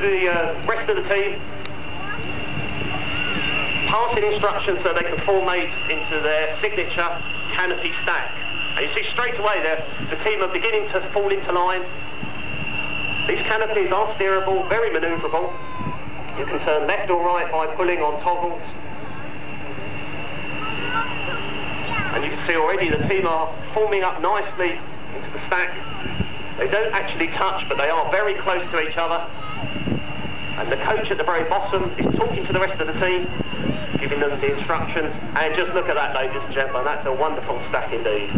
the rest of the team, passing instructions so they can form mates into their signature canopy stack. And you see straight away there, the team are beginning to fall into line. These canopies are steerable, very manoeuvrable. You can turn left or right by pulling on toggles. And you can see already the team are forming up nicely into the stack. They don't actually touch, but they are very close to each other. And the coach at the very bottom is talking to the rest of the team, giving them the instructions. And just look at that, ladies and gentlemen, that's a wonderful stack indeed.